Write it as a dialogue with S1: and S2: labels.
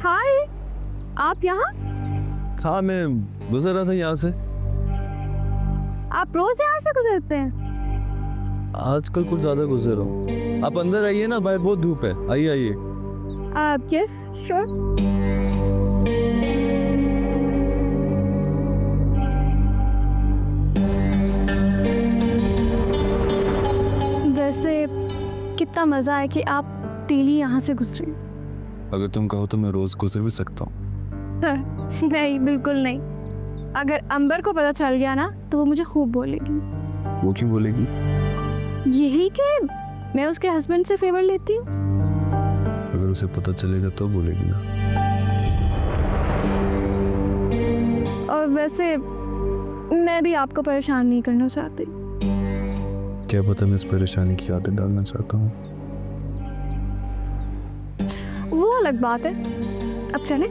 S1: हाय, आप यहाँ?
S2: हाँ, मैं गुजर रहा था यहाँ से।
S1: आप रोज यहाँ से गुजरते हैं?
S2: आजकल कुछ ज्यादा गुजर रहा हूँ। आप अंदर आइए ना, बाहर बहुत धूप है। आइए आइए।
S1: Yes, sure. वैसे कितना मजा है कि आप डेली यहाँ से गुजरे।
S2: अगर तुम कहो तो मैं रोज गुजर भी सकता हूँ।
S1: नहीं, बिल्कुल नहीं। अगर अंबर को पता चल गया ना तो वो मुझे खूब बोलेगी।
S2: वो क्यों बोलेगी?
S1: यही कि मैं उसके हस्बैंड से फेवर लेती हूँ।
S2: अगर उसे पता चलेगा तो बोलेगी ना।
S1: और वैसे मैं भी आपको परेशान नहीं करना चाहती।
S2: क्या पता मैं इस परेशानी की आदत डालना चाहता हूँ।
S1: वो अलग बात है। अब चलें?